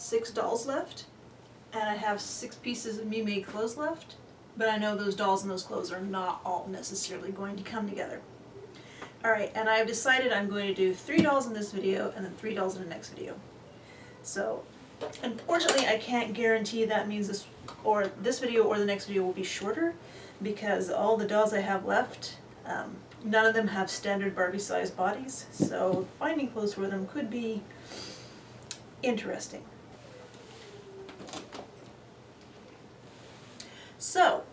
6 dolls left, and I have 6 pieces of me-made clothes left, but I know those dolls and those clothes are not all necessarily going to come together. Alright, and I've decided I'm going to do 3 dolls in this video and then 3 dolls in the next video. So, unfortunately I can't guarantee that means this video or the next video will be shorter, because all the dolls I have left, none of them have standard Barbie sized bodies, so finding clothes for them could be interesting. So,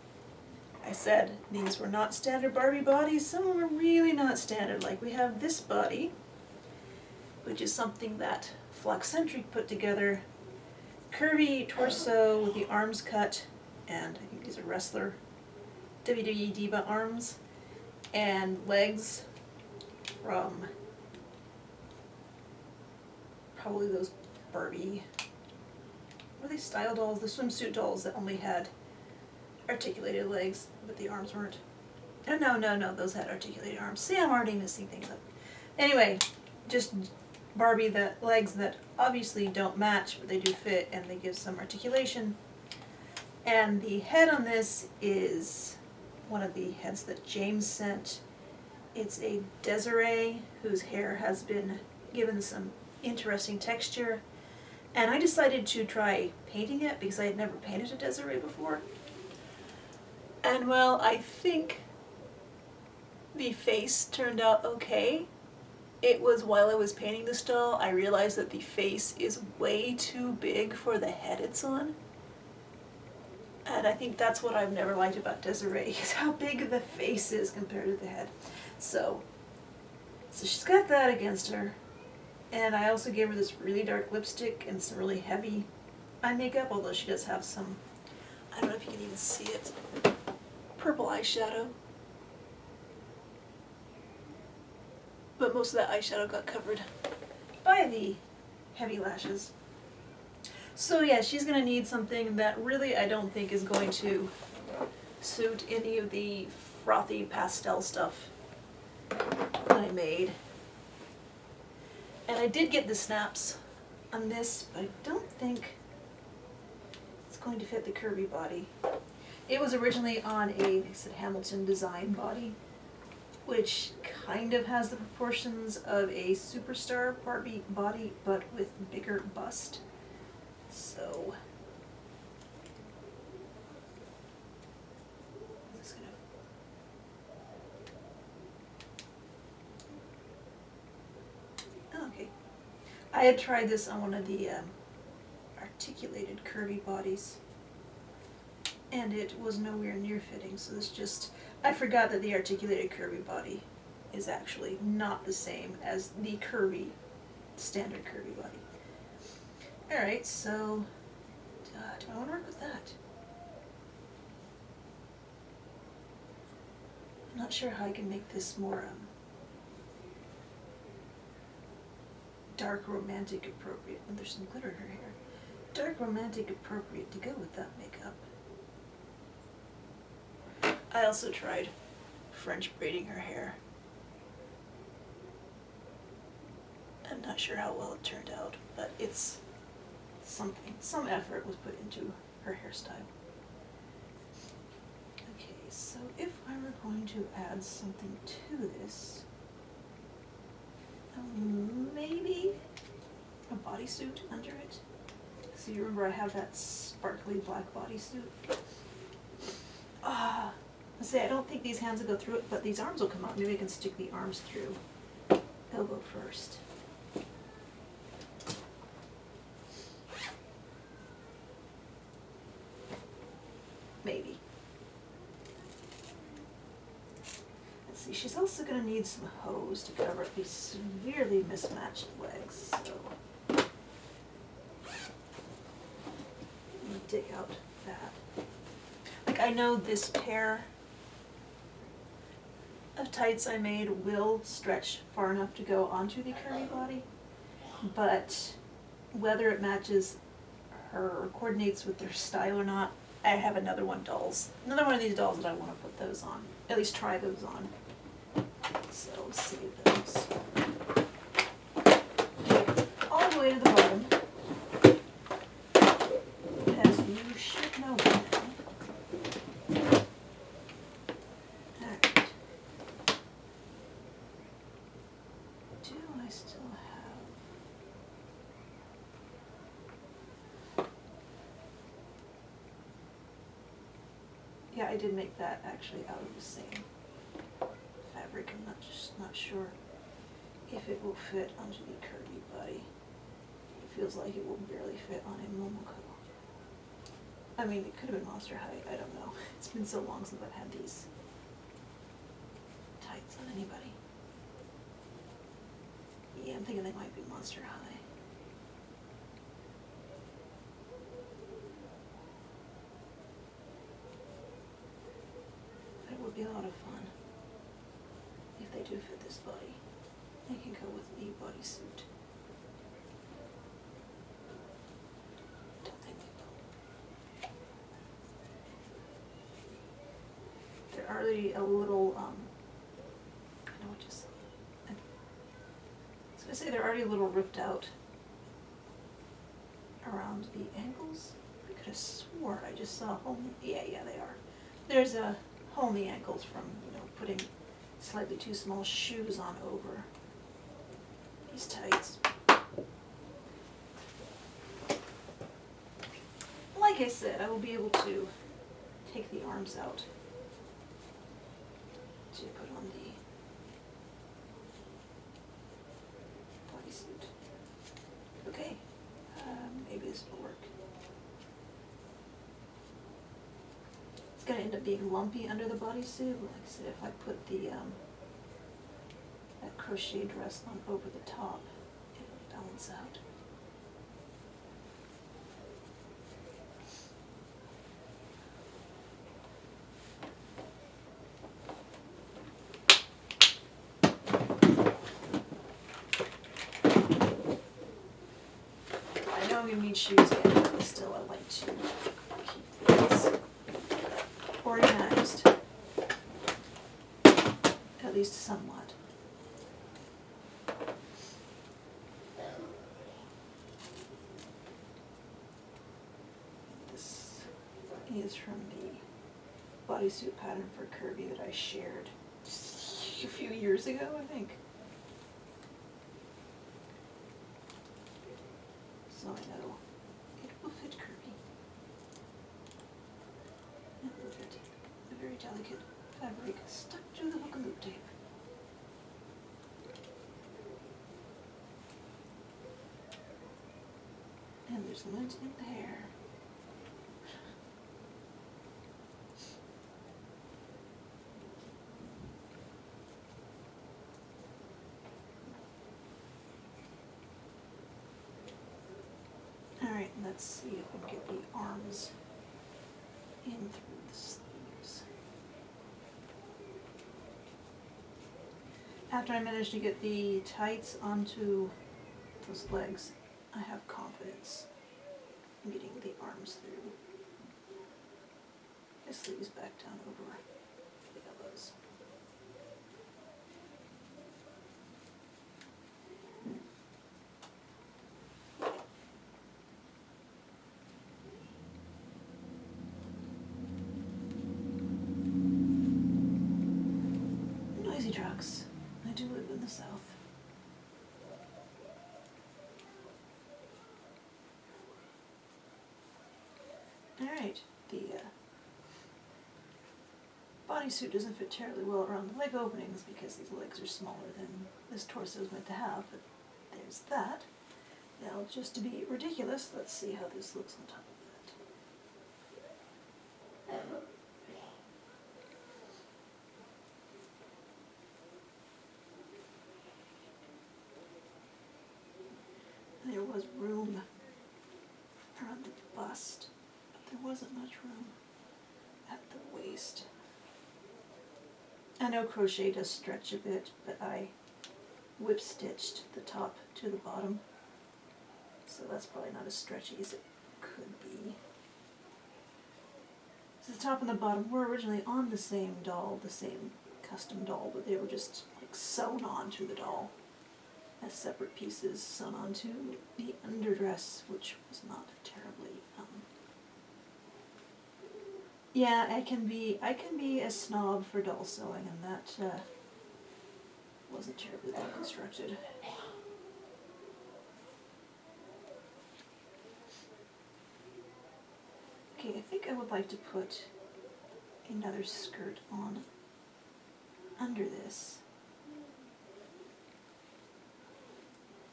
I said these were not standard Barbie bodies. Some of them are really not standard. Like we have this body, which is something that Flux-Centric put together. Curvy torso with the arms cut, and I think these are wrestler WWE Diva arms, and legs from probably those Barbie, were they style dolls? The swimsuit dolls that only had articulated legs, but the arms weren't. Oh, no, those had articulated arms. See, I'm already messing things up. Anyway, just Barbie that legs that obviously don't match, but they do fit, and they give some articulation. And the head on this is one of the heads that James sent. It's a Desiree whose hair has been given some interesting texture. And I decided to try painting it because I had never painted a Desiree before. And well, I think the face turned out okay. It was while I was painting this doll, I realized that the face is way too big for the head it's on. And I think that's what I've never liked about Desiree, is how big the face is compared to the head. So she's got that against her. And I also gave her this really dark lipstick and some really heavy eye makeup, although she does have some, I don't know if you can even see it, purple eyeshadow. But most of that eyeshadow got covered by the heavy lashes. So yeah, she's going to need something that really I don't think is going to suit any of the frothy pastel stuff that I made. And I did get the snaps on this, but I don't think it's going to fit the curvy body. It was originally on a, they said, Hamilton design body, which kind of has the proportions of a superstar Barbie body, but with bigger bust. So, I'm just gonna, okay. I had tried this on one of the articulated curvy bodies, and it was nowhere near fitting, so this just, I forgot that the articulated curvy body is actually not the same as the curvy, standard curvy body. Alright, so, do I want to work with that? I'm not sure how I can make this more dark romantic appropriate. And there's some glitter in her hair. Dark romantic appropriate to go with that makeup. I also tried French braiding her hair. I'm not sure how well it turned out, but it's something. Some effort was put into her hairstyle. Okay, so if I were going to add something to this, maybe a bodysuit under it. So you remember I have that sparkly black bodysuit. Let's say I don't think these hands will go through it, but these arms will come out. Maybe I can stick the arms through. Elbow first. Maybe. Let's see, she's also going to need some hose to cover up these severely mismatched legs. So I'm going to dig out that. Like, I know this pair of tights I made will stretch far enough to go onto the curvy body, but whether it matches her or coordinates with their style or not, I have another one of these dolls that I want to put those on, at least try those on. So let's save those. All the way to the bottom. do I still have? Yeah, I did make that actually out of the same fabric. I'm not sure if it will fit onto the curvy body. It feels like it will barely fit on a Momoko. I mean, it could have been Monster High, I don't know. It's been so long since I've had these tights on anybody. Yeah, I'm thinking they might be Monster High. But it would be a lot of fun if they do fit this body. They can go with the bodysuit. Don't think they will. They're already a little, I know what you said. I was gonna say they're already a little ripped out around the ankles. I could have sworn I just saw a hole. Yeah, they are. There's a hole in the ankles from, putting slightly too small shoes on over these tights. Like I said, I will be able to take the arms out to put on the bodysuit. Okay, maybe this will work. It's gonna end up being lumpy under the bodysuit. Like I said, if I put the that crochet dress on over the top, it'll balance out. I know you need shoes in, but still I like to keep things organized, at least somewhat. This is from the bodysuit pattern for Kirby that I shared a few years ago, I think. So I know it will fit Kirby. It will fit a very delicate fabric stuck to the hook and loop tape. And there's lint in the hair. Alright, let's see if we can get the arms in through the sleeves. After I manage to get the tights onto those legs, I have confidence in getting the arms through the sleeves back down over the elbows. Noisy trucks. I do live in the South. Alright, the bodysuit doesn't fit terribly well around the leg openings because these legs are smaller than this torso is meant to have, but there's that. Now, just to be ridiculous, let's see how this looks on top of that. There was room around the bust, but there wasn't much room at the waist. I know crochet does stretch a bit, but I whip stitched the top to the bottom, so that's probably not as stretchy as it could be. So the top and the bottom were originally on the same doll, the same custom doll, but they were just like sewn onto the doll as separate pieces sewn onto the underdress, which was not terribly yeah, I can be a snob for doll sewing, and that wasn't terribly well constructed. I would like to put another skirt on under this.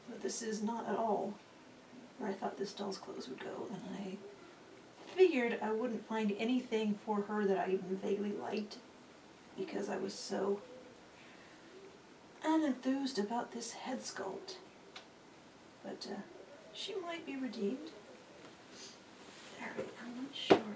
But this is not at all where I thought this doll's clothes would go, and I figured I wouldn't find anything for her that I even vaguely liked because I was so unenthused about this head sculpt. But she might be redeemed. Alright, I'm not sure though.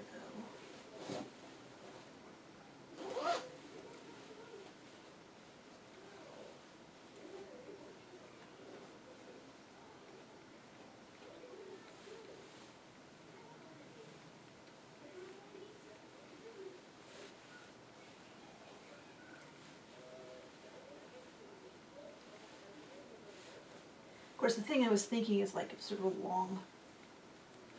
Of course, the thing I was thinking is like a sort of a long,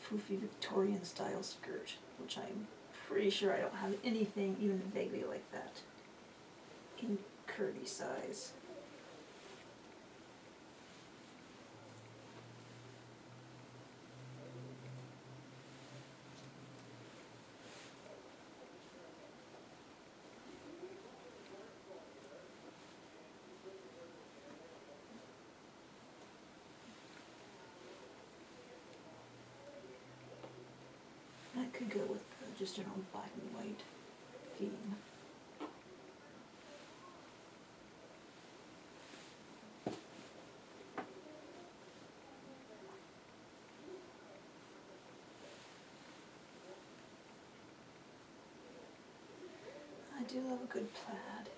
foofy Victorian style skirt, which I'm pretty sure I don't have anything even vaguely like that in curvy size. I could go with just an old black and white theme. I do love a good plaid.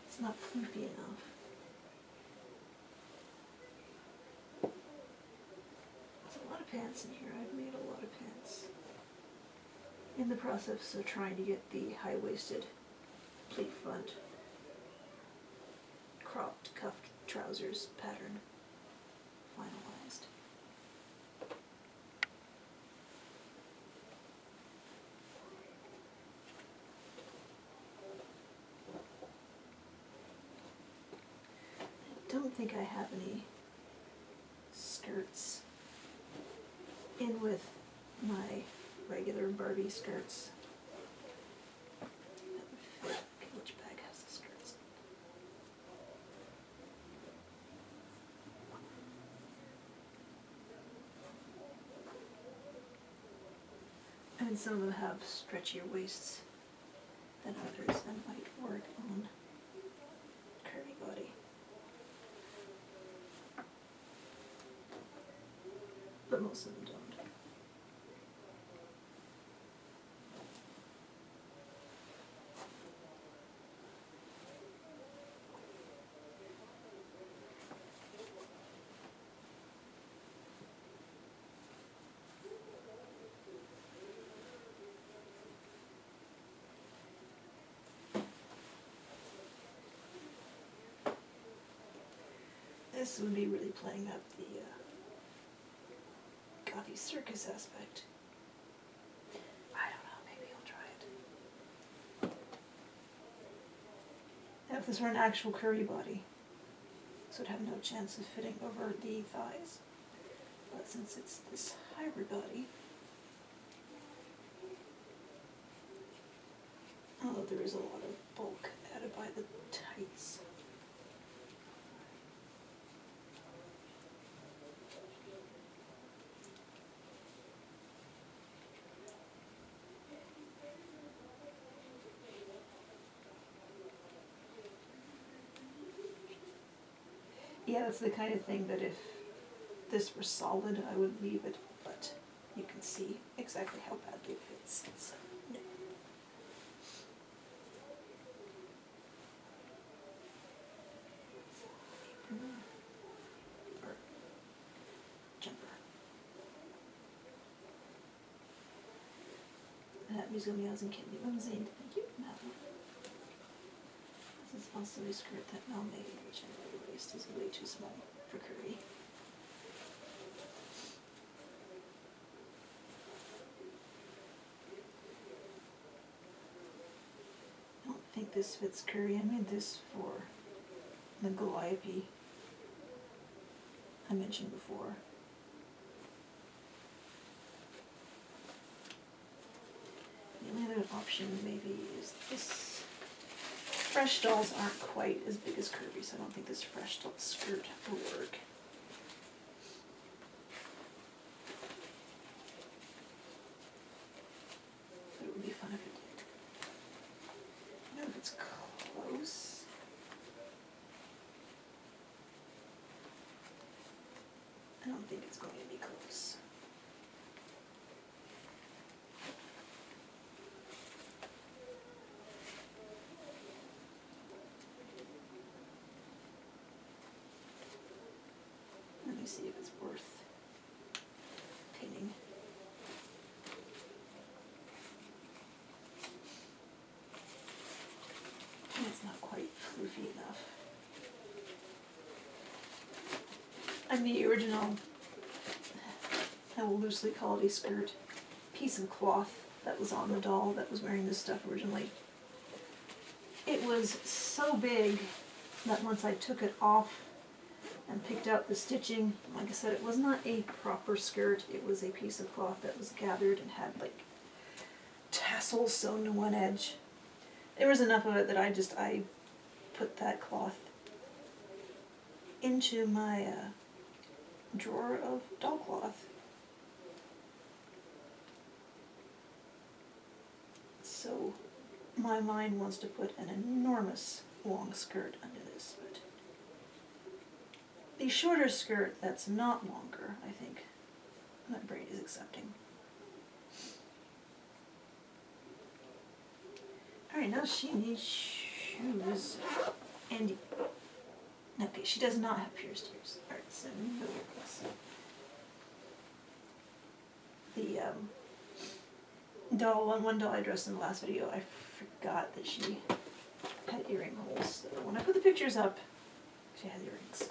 It's not floofy enough. There's a lot of pants in here. I've made a lot of pants. In the process of trying to get the high-waisted pleat front cropped cuffed trousers pattern finalized. I don't think I have any skirts in with my regular Barbie skirts. That would fit. Okay, which bag has the skirts? I mean, some of them have stretchier waists than others and might work on curvy body. But most of them don't. This would be really playing up the gothy circus aspect. I don't know, maybe I'll try it. Now if this were an actual curvy body, this would have no chance of fitting over the thighs. But since it's this hybrid body, although there is a lot of bulk added by the tights. Yeah, that's the kind of thing that if this were solid, I would leave it, but you can see exactly how badly it fits, so no. Or jumper. That musical meows and candy whimsy. Thank you, Madeline. This is also a skirt that Mel made, which I know the waist is way too small for curvy. I don't think think this fits curvy. I made this for the Calliope I mentioned before. The only other option maybe is this. Fresh dolls aren't quite as big as curvy, so I don't think this fresh doll skirt will work. But it would be fun if it did. I don't know if it's close. I don't think it's going to be close. Let me see if it's worth pinning. And it's not quite floofy enough. I'm the original, I will loosely call it a skirt, piece of cloth that was on the doll that was wearing this stuff originally. It was so big that once I took it off and picked out the stitching, like I said, it was not a proper skirt. It was a piece of cloth that was gathered and had like tassels sewn to one edge. There was enough of it that I put that cloth into my drawer of doll cloth. So my mind wants to put an enormous long skirt under this, but the shorter skirt that's not longer, I think, that braid is accepting. Alright, now she needs shoes. And, okay, she does not have pierced ears. Alright, so no earrings. The one doll I dressed in the last video, I forgot that she had earring holes. So when I put the pictures up, she has earrings.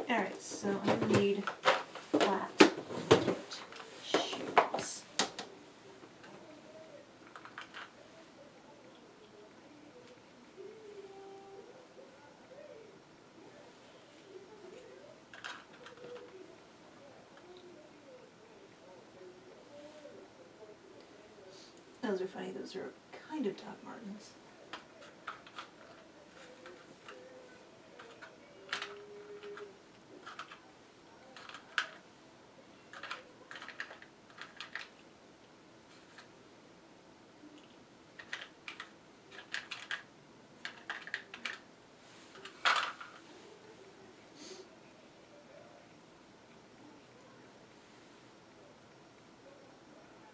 Alright, so I need flat shoes. Those are funny, those are kind of Doc Martens.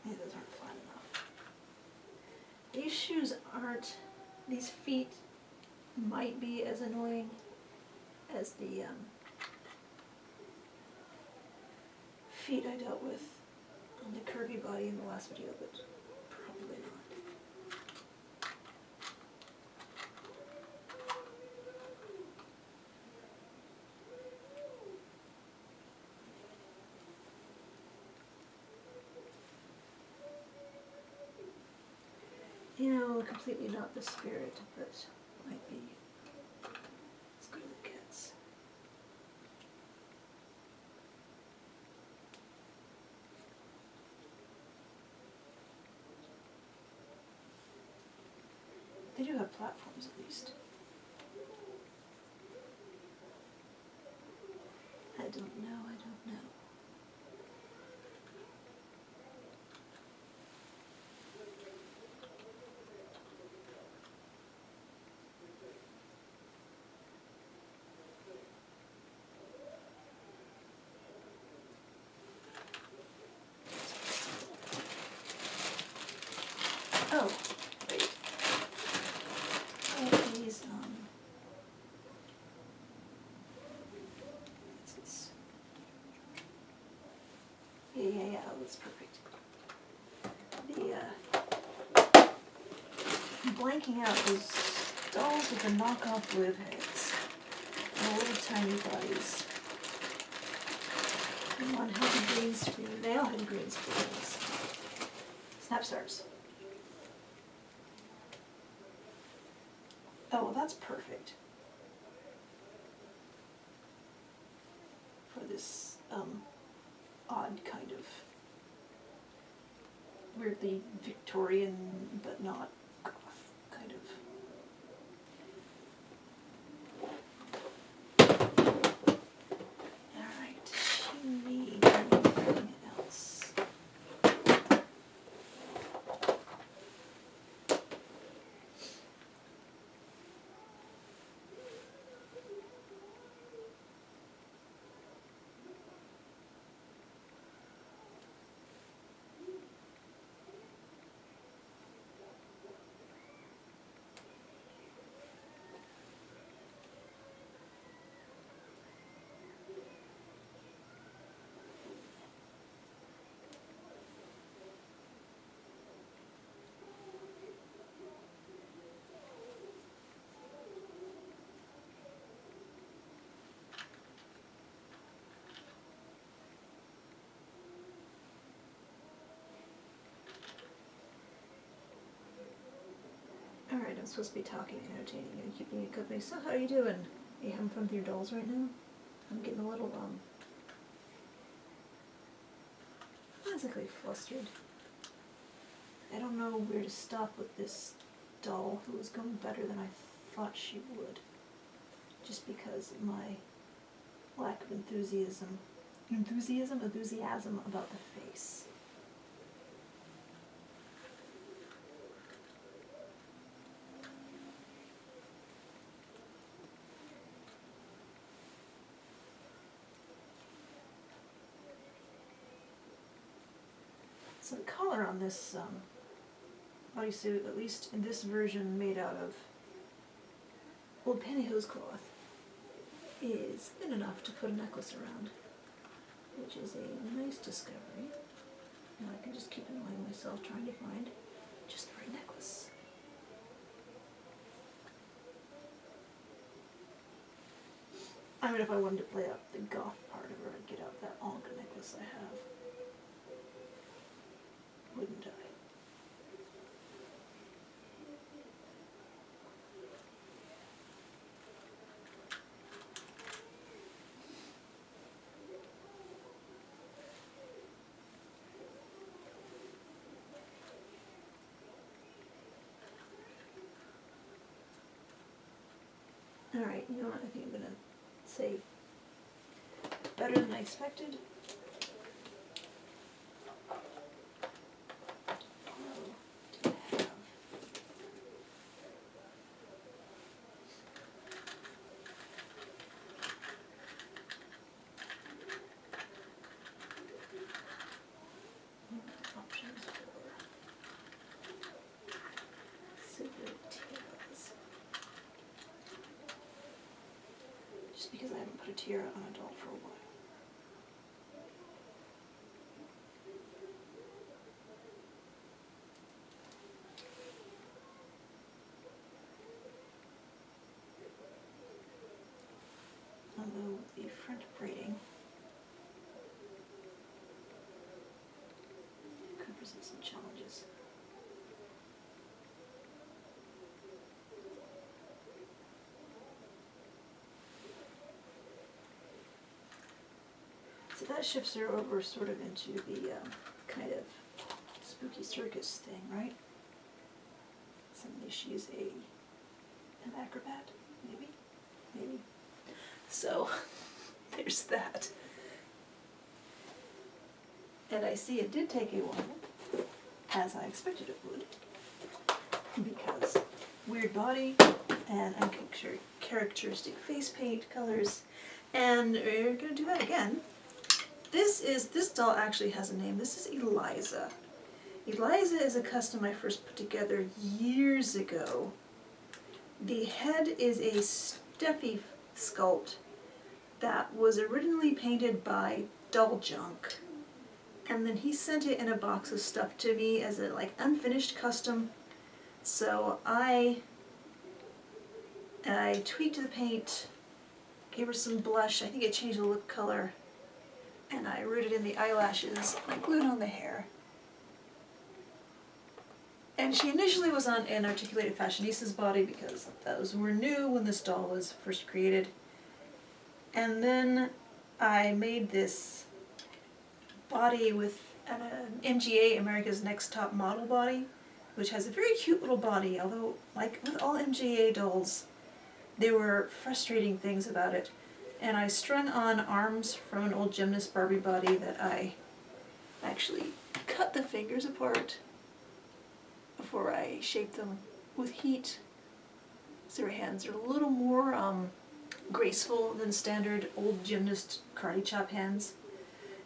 Yeah, those aren't flat enough. These shoes aren't, these feet might be as annoying as the feet I dealt with on the curvy body in the last video, but probably not. You know, completely not the spirit, but might be as good as it gets. They do have platforms at least. I don't know. Oh, wait. Oh, these, yeah, oh, that's perfect. The, blanking out those dolls with the knockoff live heads. And little tiny bodies. One had green screen. They all had green screens. Snap stars. Oh, well, that's perfect for this odd kind of weirdly Victorian but not goth kind of. Alright, does she need anything else? Alright, I'm supposed to be talking, entertaining, and keeping you company. So how are you doing? Are you having fun with your dolls right now? I'm getting a little, physically flustered. I don't know where to stop with this doll who is going better than I thought she would. Just because of my lack of enthusiasm about the face. So the collar on this bodysuit, at least in this version made out of old pantyhose cloth, is thin enough to put a necklace around, which is a nice discovery. Now I can just keep annoying myself trying to find just the right necklace. I mean, if I wanted to play up the goth part of her, I'd get out that Olga necklace I have. Wouldn't I? Alright, you know what, I think I'm gonna say better than I expected. Just because I haven't put a tiara on a doll for a while. Although the front braiding could present some challenges. So that shifts her over sort of into the kind of spooky circus thing, right? Suddenly she's an acrobat, maybe. So there's that. And I see it did take a while, as I expected it would, because weird body and uncharacteristic face paint colors, and we're gonna do that again. This doll actually has a name. This is Eliza. Eliza is a custom I first put together years ago. The head is a Steffi sculpt that was originally painted by Doll Junk, and then he sent it in a box of stuff to me as a like unfinished custom. So I tweaked the paint, gave her some blush. I think I changed the lip color. and I rooted in the eyelashes, and I glued on the hair. And she initially was on an articulated fashionistas body because those were new when this doll was first created. And then I made this body with an MGA, America's Next Top Model body, which has a very cute little body, although like with all MGA dolls, there were frustrating things about it. And I strung on arms from an old gymnast Barbie body that I actually cut the fingers apart before I shaped them with heat. So her hands are a little more graceful than standard old gymnast karate chop hands.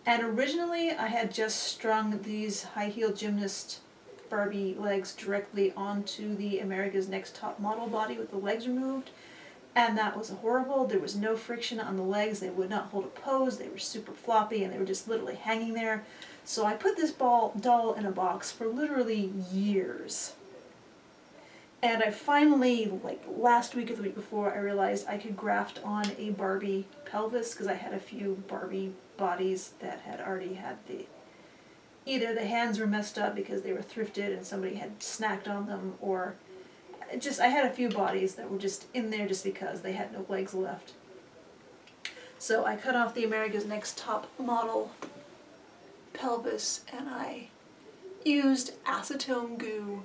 And originally I had just strung these high-heeled gymnast Barbie legs directly onto the America's Next Top Model body with the legs removed. And that was horrible. There was no friction on the legs. They would not hold a pose. They were super floppy and they were just literally hanging there. So I put this doll in a box for literally years. And I finally, like last week or the week before, I realized I could graft on a Barbie pelvis because I had a few Barbie bodies that had already had either the hands were messed up because they were thrifted and somebody had snacked on them, or I had a few bodies that were just in there just because they had no legs left. So I cut off the America's Next Top Model pelvis and I used acetone goo,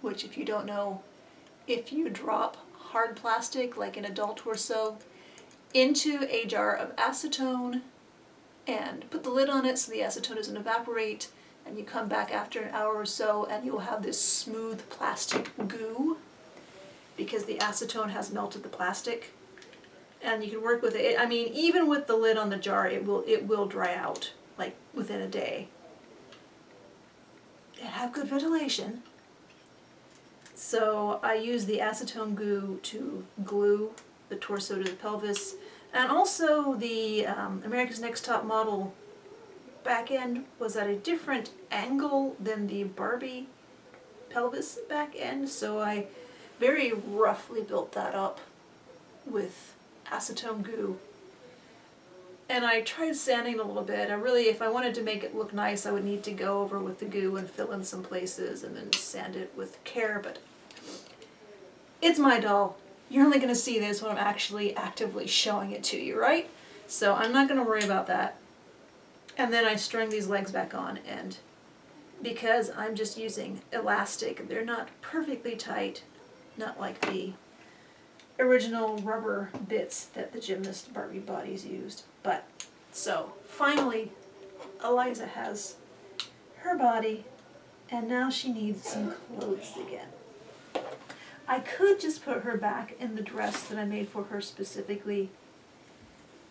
which if you don't know, if you drop hard plastic like an adult torso into a jar of acetone and put the lid on it so the acetone doesn't evaporate, and you come back after an hour or so and you'll have this smooth plastic goo because the acetone has melted the plastic. And you can work with it. I mean, even with the lid on the jar, it will dry out like within a day. And have good ventilation. So I use the acetone goo to glue the torso to the pelvis. And also the America's Next Top Model back end was at a different angle than the Barbie pelvis back end. So I very roughly built that up with acetone goo. And I tried sanding it a little bit. If I wanted to make it look nice, I would need to go over with the goo and fill in some places and then sand it with care, but it's my doll. You're only going to see this when I'm actually actively showing it to you, right? So I'm not going to worry about that. And then I strung these legs back on, and because I'm just using elastic, they're not perfectly tight, not like the original rubber bits that the gymnast Barbie bodies used. But, so, finally, Eliza has her body, and now she needs some clothes again. I could just put her back in the dress that I made for her specifically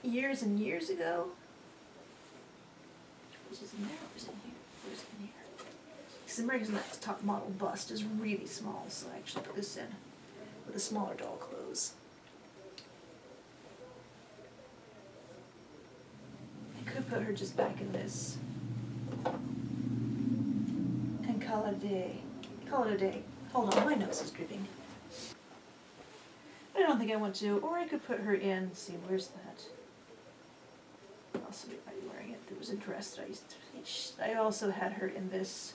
years and years ago. Which is in there, or is it in here? Where's it in here? Because America's Next Top Model bust is really small, so I actually put this in with the smaller doll clothes. I could put her just back in this and call it a day. Call it a day. Hold on, my nose is dripping. I don't think I want to, or I could put her in, let's see, where's that? Also, I'd be wearing it. There was a dress that I used to, I also had her in this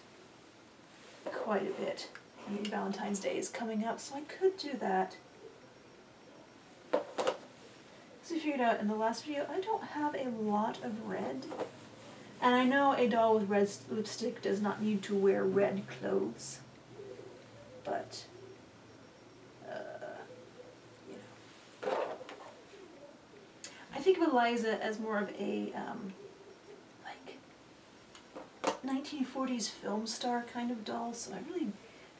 quite a bit. I mean, Valentine's Day is coming up, so I could do that. As we figured out in the last video, I don't have a lot of red. And I know a doll with red lipstick does not need to wear red clothes. But, you know. I think of Eliza as more of a, like, 1940s film star kind of doll, so I really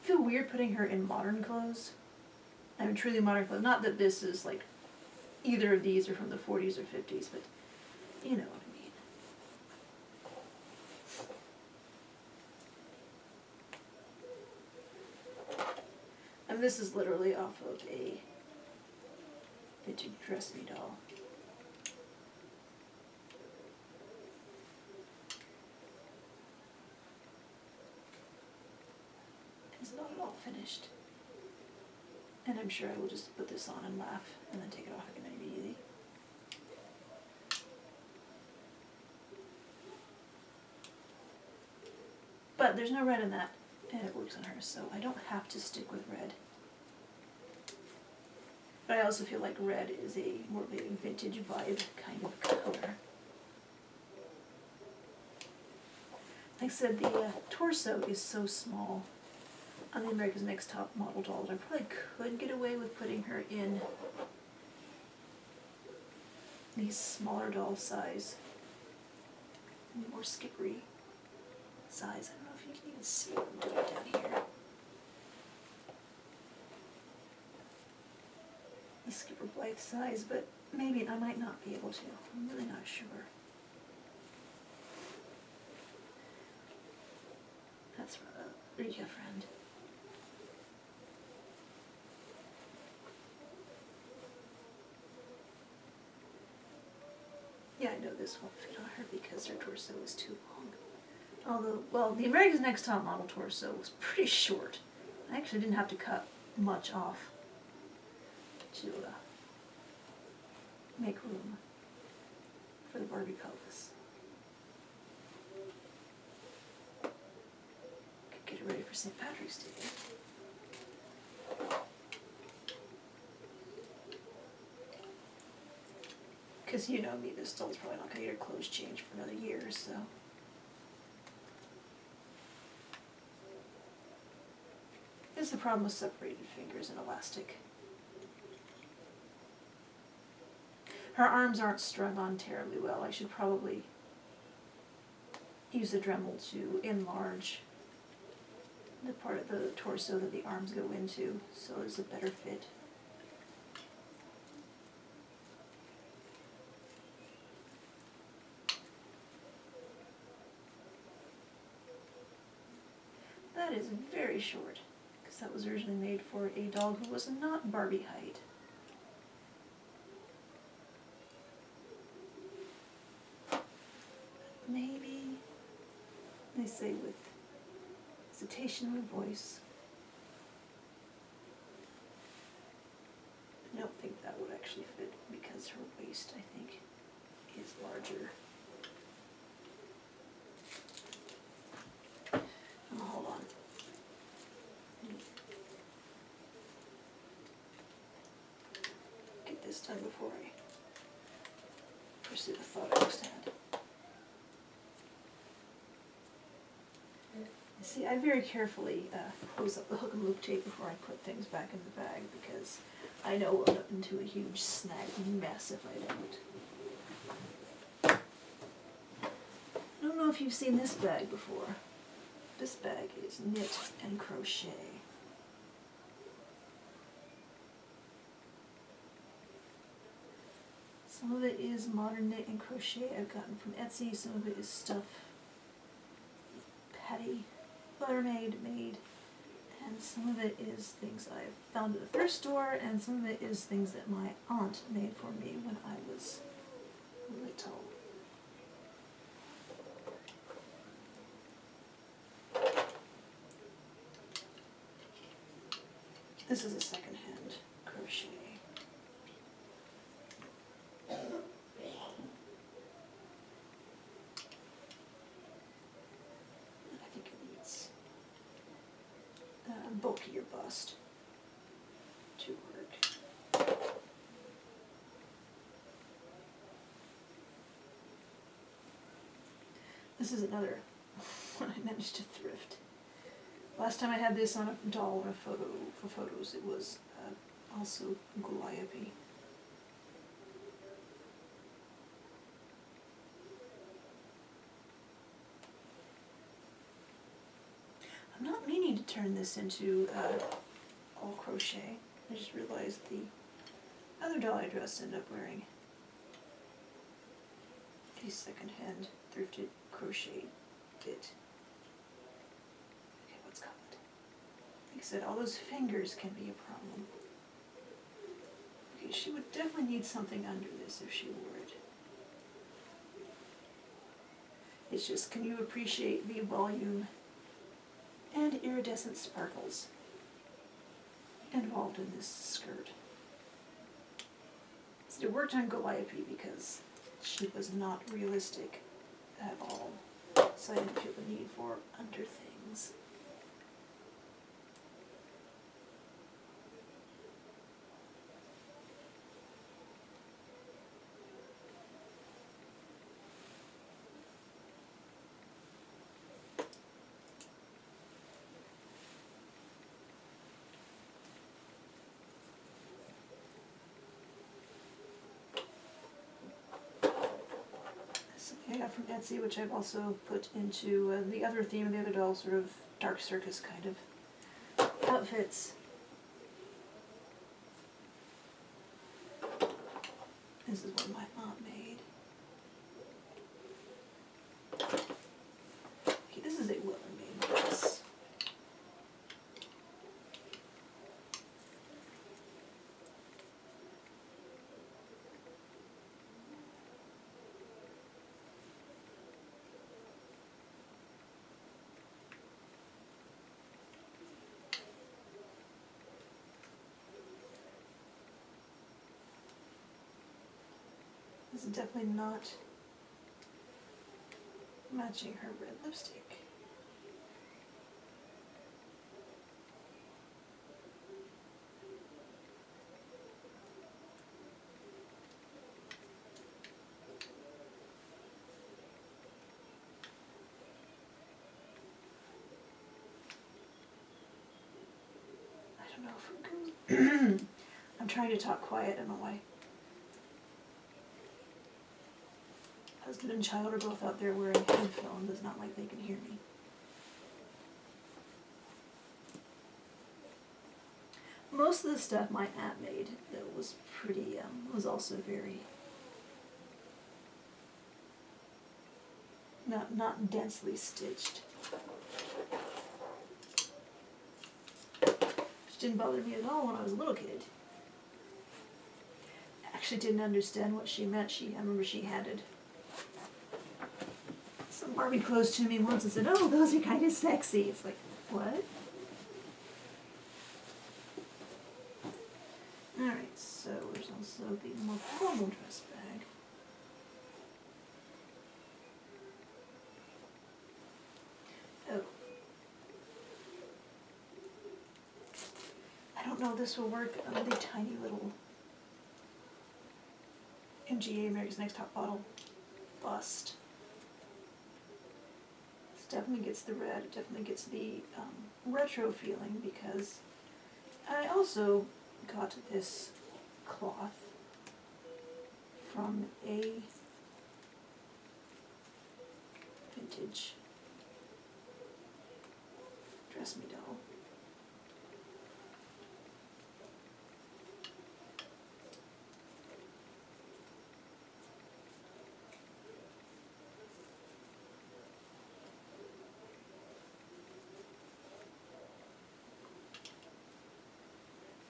feel weird putting her in modern clothes. I mean, truly modern clothes. Not that this is, like, either of these are from the 40s or 50s, but you know what I mean. And this is literally off of a vintage Dress Me doll. It's not at all finished. And I'm sure I will just put this on and laugh and then take it off again immediately. But there's no red in that, and it works on her, so I don't have to stick with red. But I also feel like red is a more of a vintage vibe kind of color. Like I said, the torso is so small on the America's Next Top Model doll that I probably could get away with putting her in the smaller doll size, more skippery size. I don't know if you can even see what I'm doing down here. The Skipper Blythe size, but maybe I might not be able to. I'm really not sure. That's Rita friend. Yeah, I know this won't fit on her because her torso is too long. Although, well, the America's Next Top Model torso was pretty short. I actually didn't have to cut much off to make room for the Barbie pelvis. Could get her ready for St. Patrick's Day. Because you know me, this doll's probably not going to get her clothes changed for another year or so. This is the problem with separated fingers and elastic. Her arms aren't strung on terribly well. I should probably use the Dremel to enlarge the part of the torso that the arms go into so there's a better fit. That is very short, because that was originally made for a doll who was not Barbie height. Maybe, they say with hesitation in her voice, I don't think that would actually fit because her waist, I think, is larger. Oh, hold on. Get this done before I pursue the thought I just had. See, I very carefully close up the hook and loop tape before I put things back in the bag because I know we'll end up into a huge snag mess if I don't. I don't know if you've seen this bag before. This bag is knit and crochet. Some of it is modern knit and crochet I've gotten from Etsy. Some of it is stuff Patty Buttermaid made, and some of it is things I found at the thrift store, and some of it is things that my aunt made for me when I was little. This is a second-hand crochet. I think it needs a bulkier bust to work. This is another one I managed to thrift. Last time I had this on a doll or a photo for photos, it was also Goliath-y. I'm not meaning to turn this into all crochet. I just realized the other doll I dressed ended up wearing a second-hand thrifted crochet bit. Okay, what's called? Like I said, all those fingers can be a problem. Okay, she would definitely need something under this if she wore it. It's just, can you appreciate the volume and iridescent sparkles involved in this skirt? So it worked on Goliath because she was not realistic at all, so I didn't feel the need for under things. leggings. I got from Etsy, which I've also put into the other theme of the other doll, sort of dark circus kind of outfits. This is one my mom made. Okay, this is a woman-made dress. This is definitely not matching her red lipstick. I don't know if it goes. I'm trying to talk quiet, I don't know why. Husband and child are both out there wearing headphones. It's not like they can hear me. Most of the stuff my aunt made that was pretty, was also very, not densely stitched. Which didn't bother me at all when I was a little kid. Actually didn't understand what she meant. I remember she handed some Barbie clothes to me once and said, "Oh, those are kind of sexy." It's like, what? Alright, so there's also the more formal dress bag. Oh. I don't know if this will work on the tiny little MGA, America's Next Top Model bust. This definitely gets the red, it definitely gets the retro feeling, because I also got this cloth from a vintage Dress Me doll.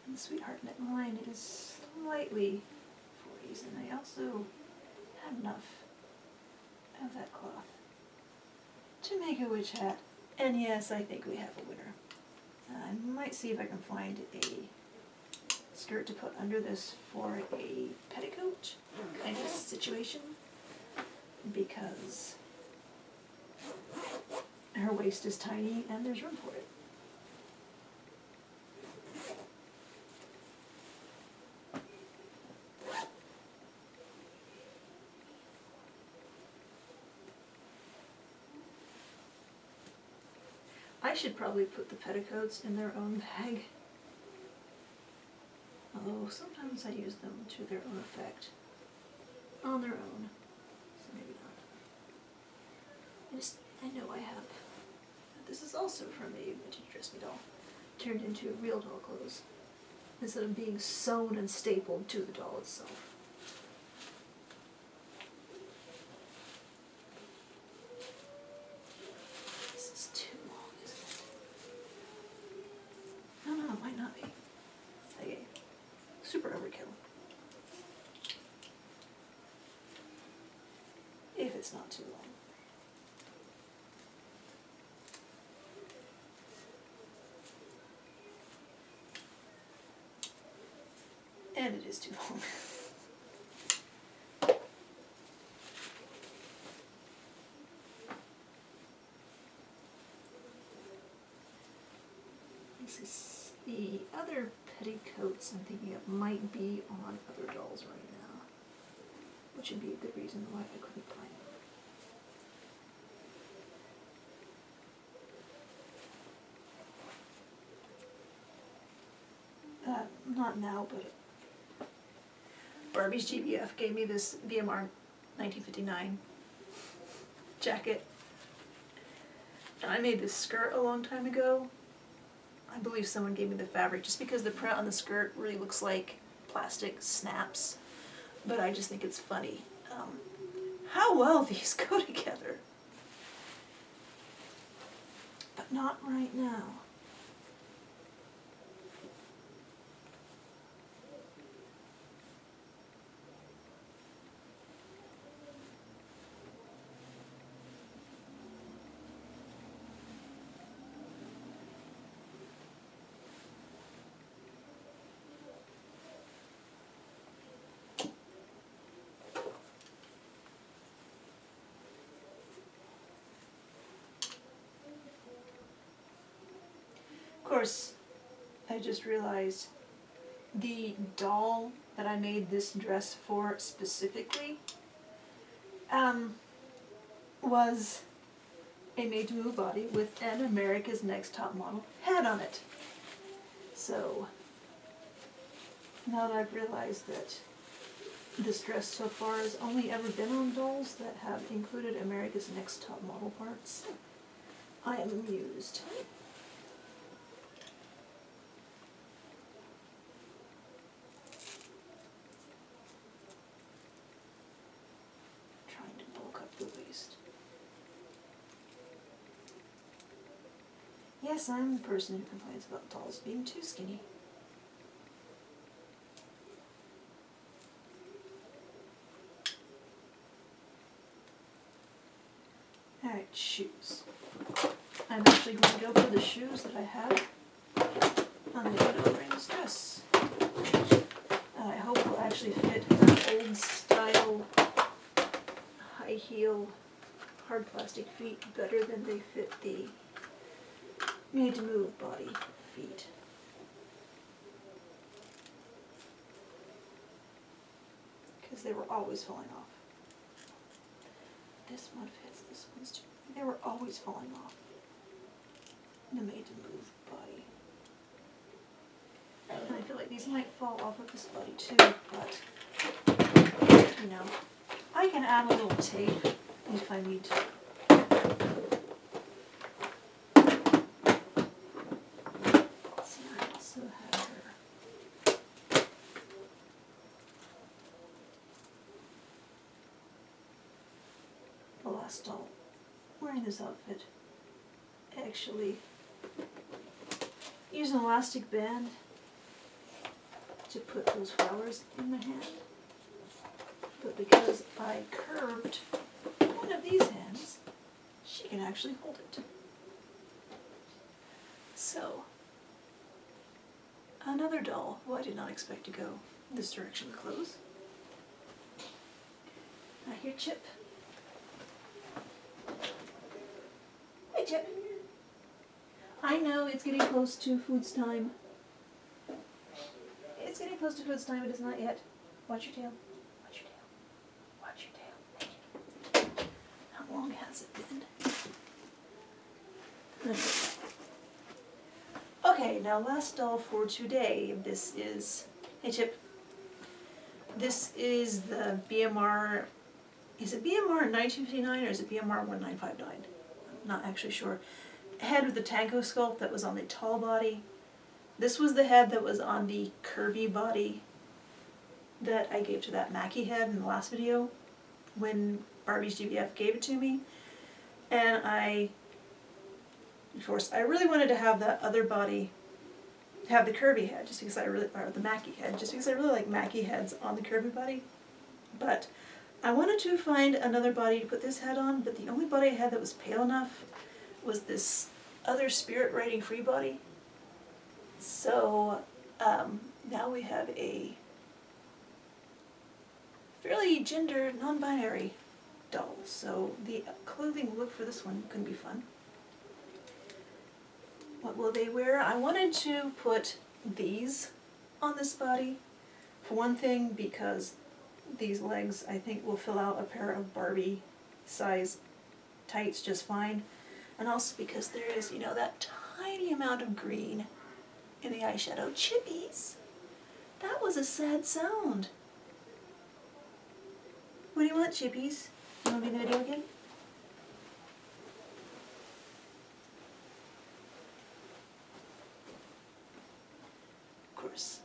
And the Sweetheart neckline is slightly 40s, and I also have enough of that cloth to make a witch hat. And yes, I think we have a winner. I might see if I can find a skirt to put under this for a petticoat kind of situation, because her waist is tiny and there's room for it. I should probably put the petticoats in their own bag, although sometimes I use them to their own effect on their own, so maybe not. I know I have. This is also from a vintage Dress Me doll, turned into real doll clothes, instead of being sewn and stapled to the doll itself. Might not be. Okay. Super overkill. If it's not too long. And it is too long. The other petticoats I'm thinking of might be on other dolls right now, which would be a good reason why I couldn't find them. Not now, but Barbie's GBF gave me this BMR 1959 jacket. And I made this skirt a long time ago. I believe someone gave me the fabric just because the print on the skirt really looks like plastic snaps. But I just think it's funny how well these go together. But not right now. Of course, I just realized the doll that I made this dress for specifically was a made-to-move body with an America's Next Top Model head on it. So now that I've realized that this dress so far has only ever been on dolls that have included America's Next Top Model parts, I am amused. Trying to bulk up the waist. Yes, I'm the person who complains about dolls being too skinny. Alright, shoes. I'm actually going to go for the shoes that I have on the other wearing this dress. I hope will actually fit her old style high heel hard plastic feet better than they fit the made to move body feet. Because they were always falling off. This one fits, this one's too. They were always falling off. The made to move body. And I feel like these might fall off of this body too, but you know, I can add a little tape if I need to. Let's see, I also have her. The last doll wearing this outfit actually used an elastic band to put those flowers in my hand, but because I curved one of these hands, she can actually hold it. So, another doll who I did not expect to go this direction with clothes. I hear Chip. Hey Chip. I know it's getting close to food's time. It's getting close to food's time, it is not yet. Watch your tail. Watch your tail. Watch your tail. How long has it been? Okay, now last doll for today. This is, hey Chip. This is the BMR, is it BMR 1959 or is it BMR 1959? I'm not actually sure. Head with the Tango sculpt that was on the tall body. This was the head that was on the curvy body that I gave to that Mackie head in the last video when Barbie's GBF gave it to me. And of course, I really wanted to have that other body have the curvy head just because or the Mackie head, just because I really like Mackie heads on the curvy body. But I wanted to find another body to put this head on, but the only body I had that was pale enough was this other spirit riding free body. So now we have a fairly gender non-binary doll. So the clothing look for this one can be fun. What will they wear? I wanted to put these on this body. For one thing, because these legs I think will fill out a pair of Barbie size tights just fine. And also because there is, that tiny amount of green in the eyeshadow. Chippies! That was a sad sound. What do you want, Chippies? You want to be in the video again? Of course.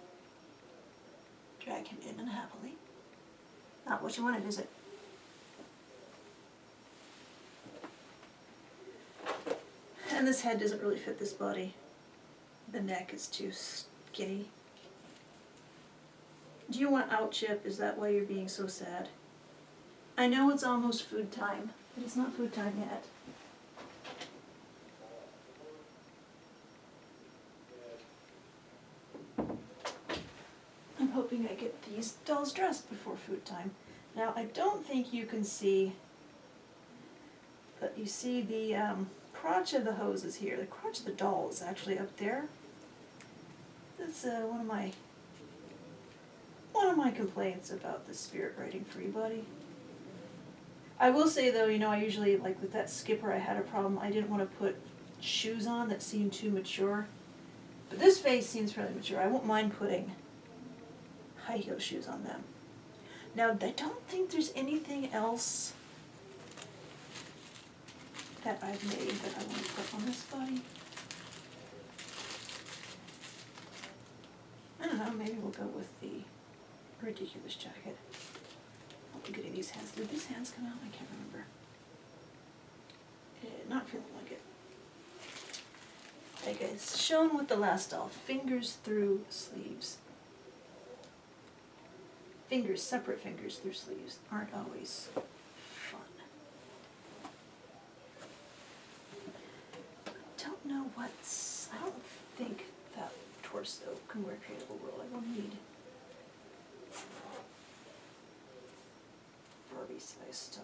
Drag him in unhappily. Not what you wanted, is it? And this head doesn't really fit this body. The neck is too skinny. Do you want out, Chip? Is that why you're being so sad? I know it's almost food time, but it's not food time yet. I'm hoping I get these dolls dressed before food time. Now, I don't think you can see, but you see the crotch of the hose is here. The crotch of the doll is actually up there. That's one of my complaints about the Spirit Riding Free body. I will say though, I usually, like with that skipper, I had a problem. I didn't want to put shoes on that seemed too mature. But this face seems fairly mature. I won't mind putting high heel shoes on them. Now, I don't think there's anything else that I've made that I want to put on this body. I don't know, maybe we'll go with the ridiculous jacket. I'll be getting these hands. Did these hands come out? I can't remember. Not feeling like it. Okay, guys, shown with the last doll. Fingers through sleeves. Fingers, separate fingers through sleeves aren't always fun. I don't think that torso can wear Creatable World. I will need Barbie size stuff.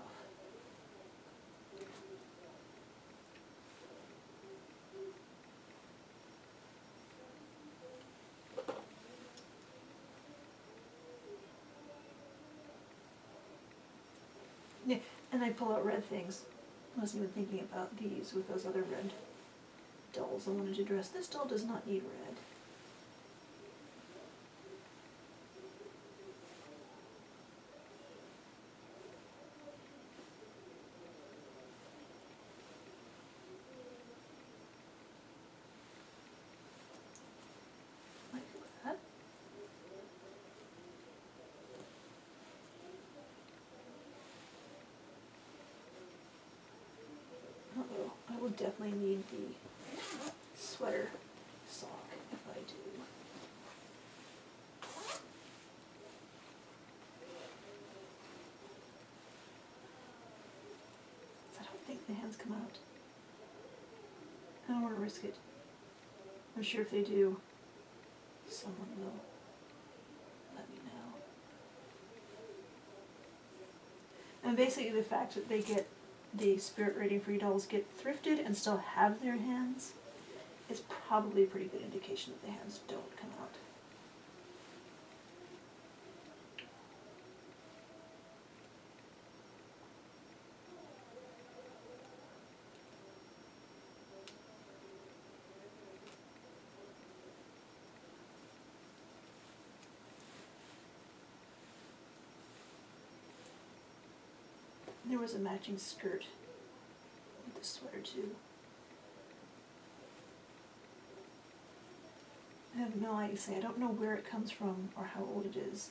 Yeah, and I pull out red things. I wasn't even thinking about these with those other red dolls I wanted to dress. This doll does not need red. Might go with that. Uh-oh, I will definitely need the sweater sock if I do. I don't think the hands come out. I don't want to risk it. I'm sure if they do, someone will let me know. And basically the fact that they get the Spirit Rating Free dolls get thrifted and still have their hands is probably a pretty good indication that the hands don't come out. There was a matching skirt with the sweater too. I have no idea. I don't know where it comes from or how old it is.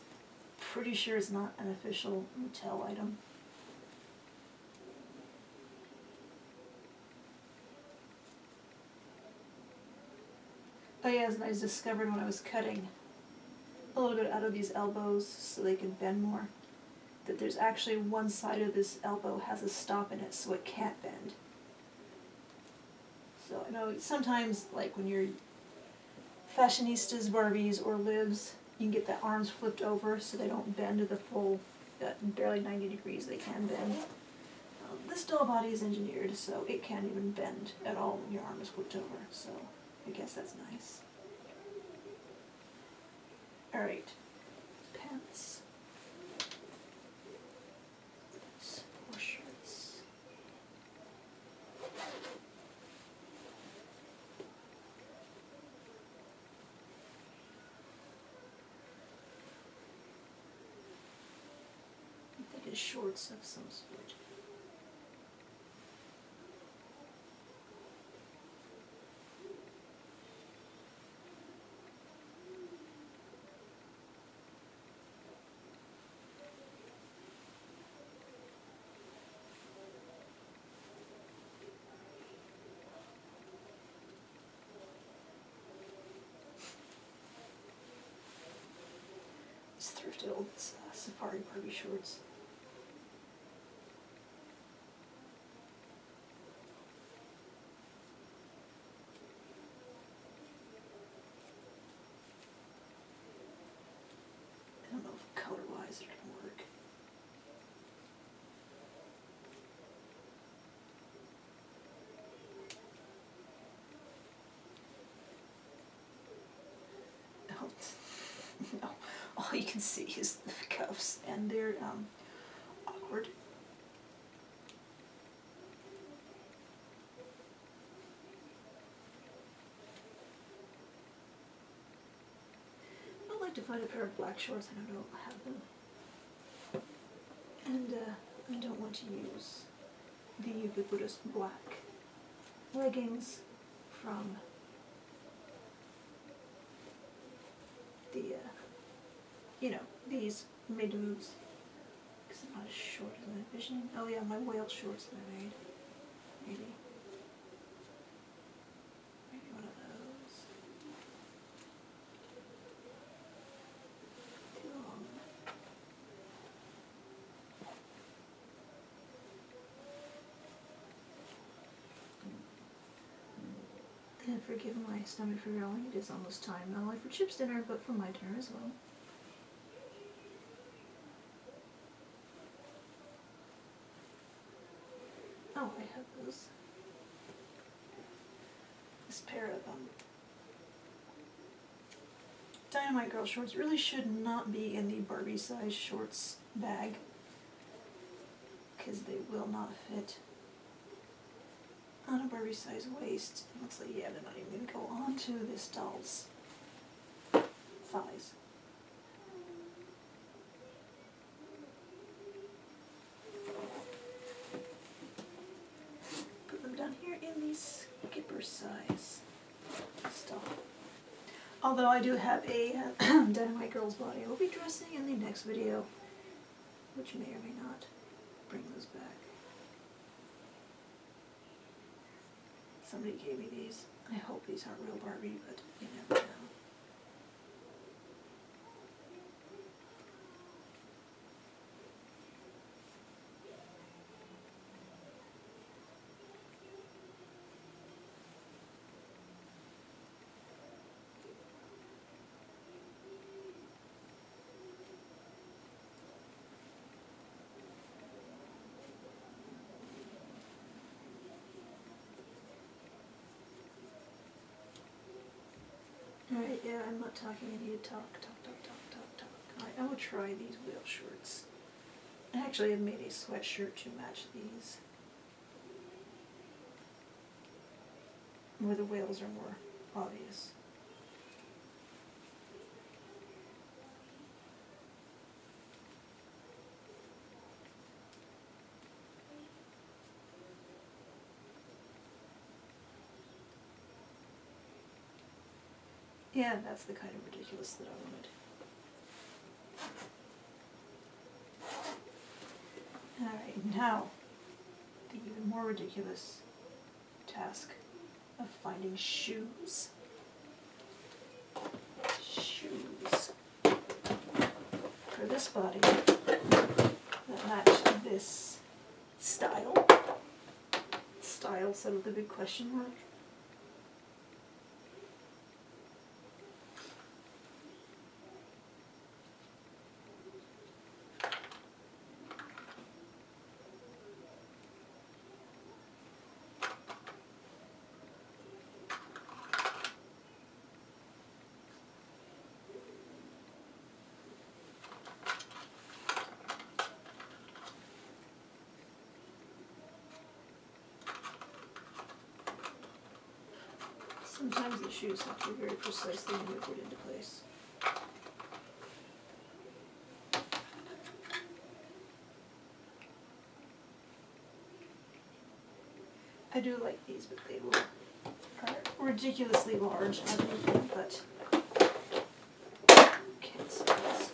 Pretty sure it's not an official Mattel item. Oh yes, and I discovered when I was cutting a little bit out of these elbows so they can bend more, that there's actually one side of this elbow has a stop in it so it can't bend. So I know sometimes, like when you're fashionistas, Barbies, or Livs, you can get the arms flipped over so they don't bend to the full, barely 90 degrees they can bend. This doll body is engineered so it can't even bend at all when your arm is flipped over. So I guess that's nice. Alright, pants. Or shirts. I think it's shorts of some sort. These thrifted old safari Barbie shorts. I don't know if color-wise it can work. Oh, no. All you can see is the cuffs, and they're awkward. I'd like to find a pair of black shorts. I don't have them. And I don't want to use the ubiquitous black leggings from the, you know, these made moves. Because they're not as short as I'm envisioning. Oh yeah, my whale shorts that I made. Maybe. Maybe one of those. Too long. And forgive my stomach for growling. It is almost time, not only for Chip's dinner, but for my dinner as well. Oh, I have those. This pair of Dynamite Girl shorts really should not be in the Barbie size shorts bag, because they will not fit on a Barbie size waist. It looks like, yeah, they're not even going to go onto this doll's thighs. Put them down here in the skipper size stall. Although I do have a Dynamite Girl's body I will be dressing in the next video, which may or may not bring those back. Somebody gave me these. I hope these aren't real Barbie, but you never know. Alright, yeah, I'm not talking, I need to talk. Alright, I will try these whale shorts. I actually have made a sweatshirt to match these, where the whales are more obvious. Yeah, that's the kind of ridiculous that I wanted. Alright, now, the even more ridiculous task of finding shoes. Shoes. For this body, that match this style. Style said with a big question mark. Sometimes the shoes have to be very precisely maneuvered into place. I do like these, but they are ridiculously large underneath them, but kid size.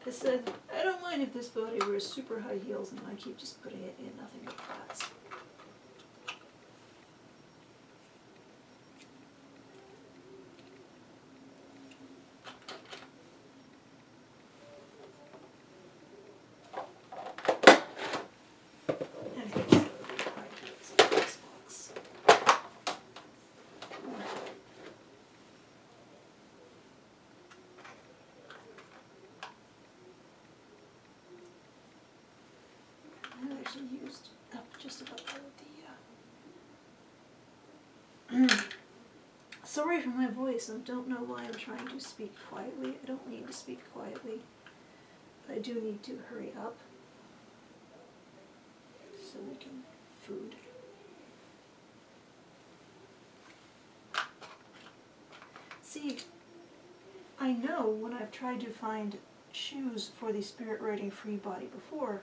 I said, I don't mind if this body wears super high heels and I keep just putting it in nothing but flats. Used up just about the sorry for my voice. I don't know why I'm trying to speak quietly. I don't need to speak quietly, but I do need to hurry up so we can food. See, I know when I've tried to find shoes for the spirit riding free body before,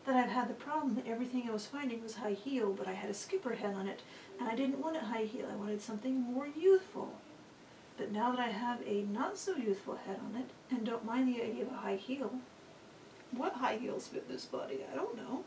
that I've had the problem that everything I was finding was high heel, but I had a skipper head on it, and I didn't want it high heel. I wanted something more youthful. But now that I have a not so youthful head on it, and don't mind the idea of a high heel, what high heels fit this body? I don't know.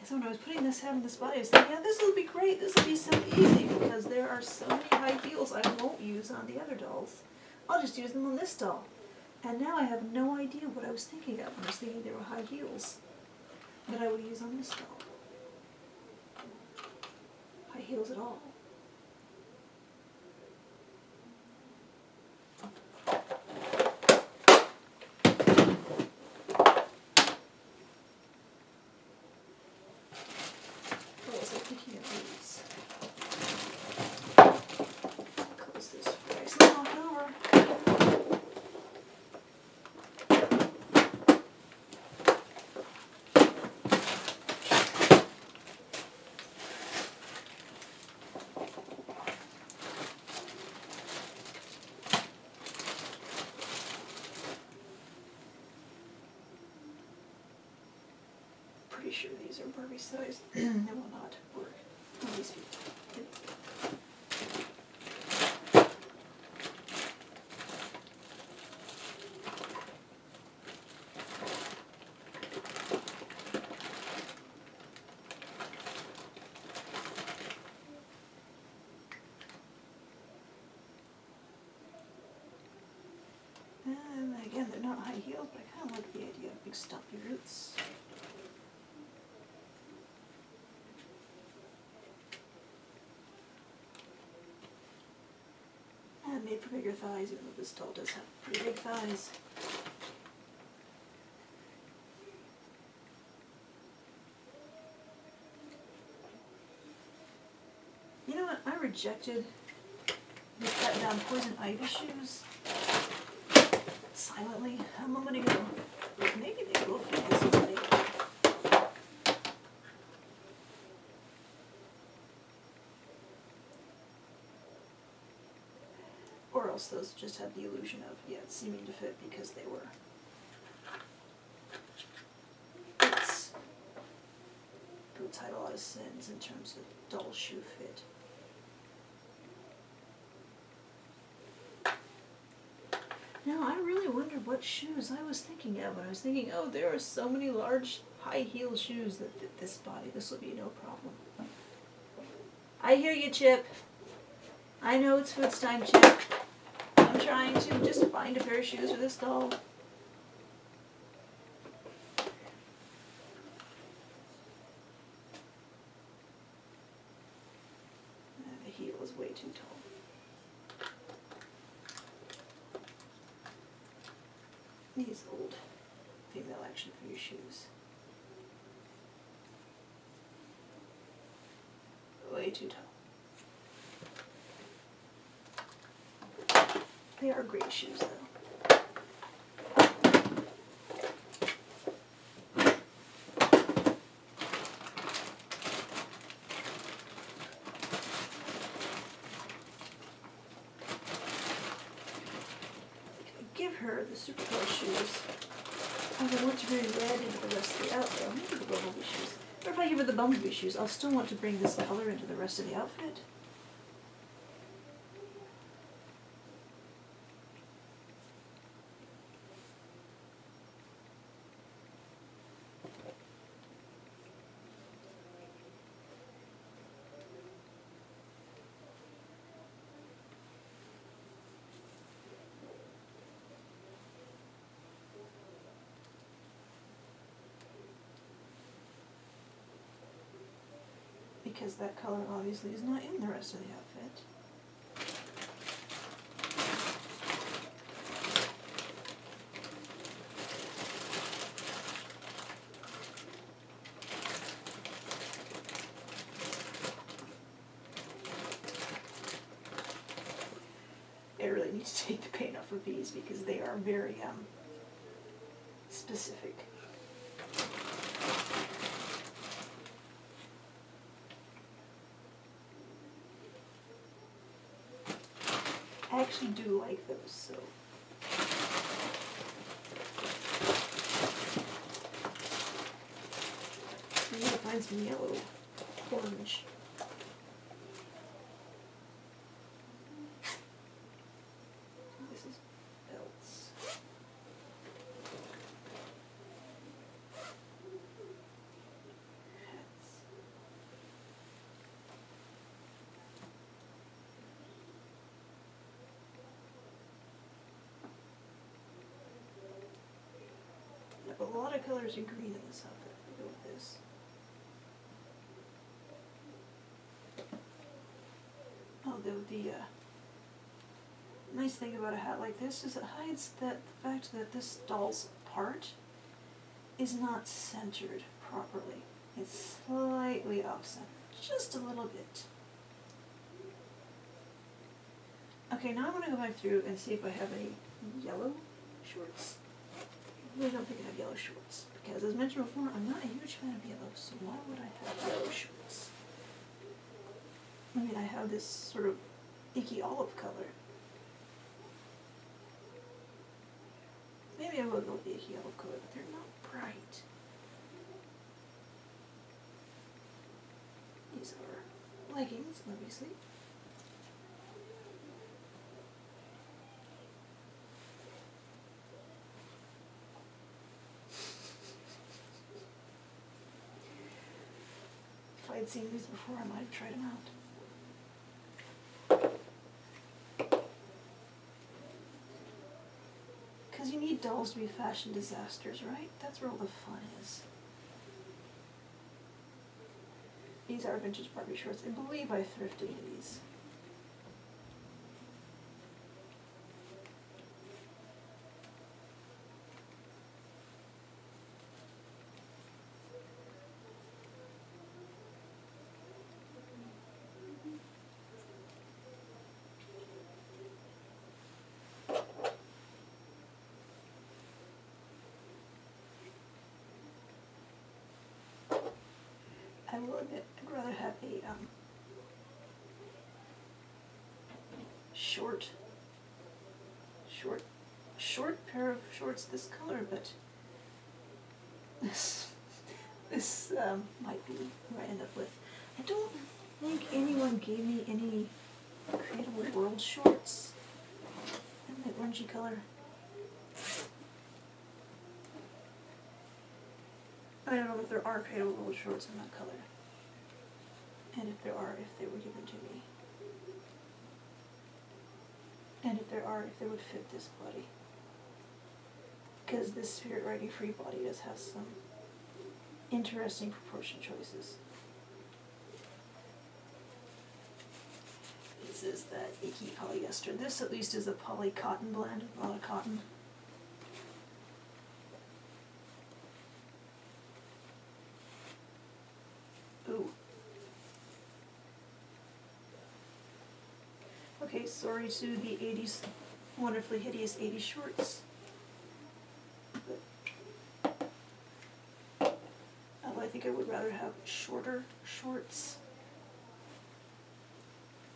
So when I was putting this head on this body, I was thinking, yeah, this will be great. This will be so easy because there are so many high heels I won't use on the other dolls. I'll just use them on this doll. And now I have no idea what I was thinking of when I was thinking there were high heels that I would use on this doll. High heels at all. Close this before I knock it over. Pretty sure these are Barbie size. They will not work on these feet. And again, they're not high heels, but I kind of like the idea of big stumpy roots. And made for bigger thighs, even though this doll does have pretty big thighs. You know what? I rejected the cut down poison ivy shoes silently a moment ago. Maybe they will fit this body. Or else those just had the illusion of, yeah, seeming to fit because they were boots. Boots hide a lot of sins in terms of doll shoe fit. Now, I really wonder what shoes I was thinking of when I was thinking, oh, there are so many large, high-heel shoes that fit this body. This will be no problem. I hear you, Chip. I know it's food time, Chip. I'm trying to just find a pair of shoes for this doll. too tall. These old female action figure shoes. Way too tall. They are great shoes though. Give her the Supergirl shoes. I would want to bring red into the rest of the outfit. Maybe the Bumblebee shoes. Or if I give her the Bumblebee shoes, I'll still want to bring this color into the rest of the outfit. Because that color obviously is not in the rest of the outfit. I really need to take the paint off of these because they are very specific. I actually do like those, so. I need to find some yellow, orange. This is belts. Hats. A lot of colors in green in this outfit. I'll go with this. Oh, the nice thing about a hat like this is it hides that the fact that this doll's part is not centered properly. It's slightly off center, just a little bit. Okay, now I'm going to go back through and see if I have any yellow shorts. I really don't think I have yellow shorts, because as mentioned before, I'm not a huge fan of yellow, so why would I have yellow shorts? I mean, I have this sort of icky olive color. Maybe I will go with the icky olive color, but they're not bright. These are leggings, obviously. If I had seen these before, I might have tried them out. Because you need dolls to be fashion disasters, right? That's where all the fun is. These are vintage Barbie shorts. I believe I thrifted these. I will admit, I'd rather have a short pair of shorts this color, but this might be who I end up with. I don't think anyone gave me any Creative World shorts in the orangey color. I don't know if there are Creative World shorts in that color. And if there are, if they were given to me. And if there are, if they would fit this body. Because this Spirit Riding Free body does have some interesting proportion choices. this is that icky polyester. This at least is a poly cotton blend, a lot of cotton. Ooh. Okay, sorry to the 80s, wonderfully hideous 80s shorts. Although I think I would rather have shorter shorts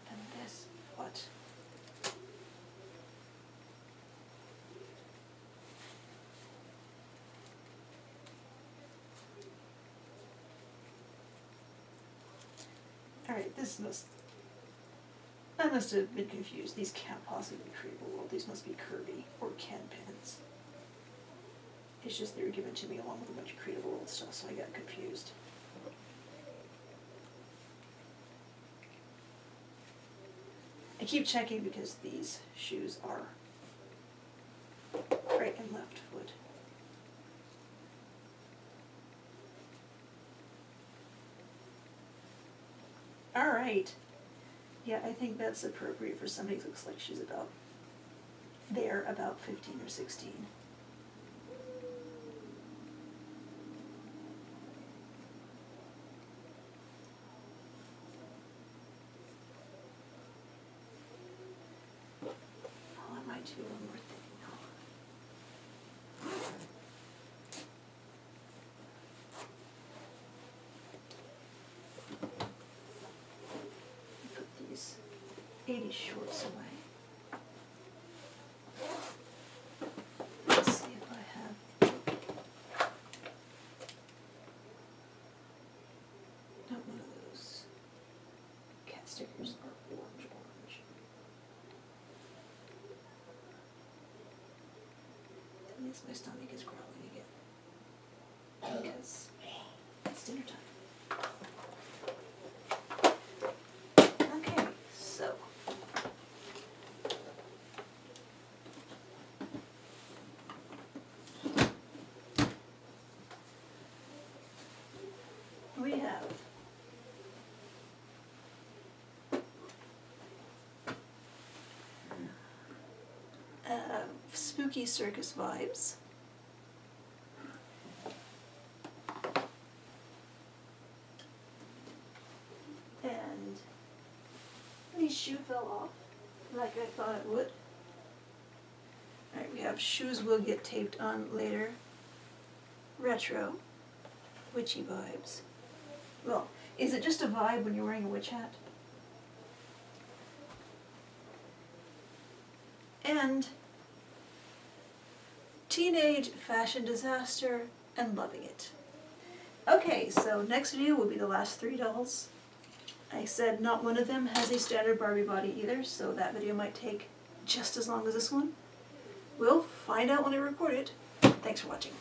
than this, but alright, I must have been confused. These can't possibly be Creative World. These must be Kirby or Ken pins. It's just they were given to me along with a bunch of Creative World stuff, so I got confused. I keep checking because these shoes are right and left foot. Alright. Yeah, I think that's appropriate for somebody who looks like she's about 15 or 16. Oh, I might do one more thing now. Put these 80 shorts away. Let's see if I have. Not one of those. Cat stickers are orange. That means my stomach is growling again. Because it's dinner time. Okay, so. We have spooky circus vibes. And the shoe fell off like I thought it would. Alright, we have shoes will get taped on later. Retro. Witchy vibes. Well, is it just a vibe when you're wearing a witch hat? And teenage fashion disaster and loving it. Okay, so next video will be the last 3 dolls. I said not one of them has a standard Barbie body either, so that video might take just as long as this one. We'll find out when I record it. Thanks for watching.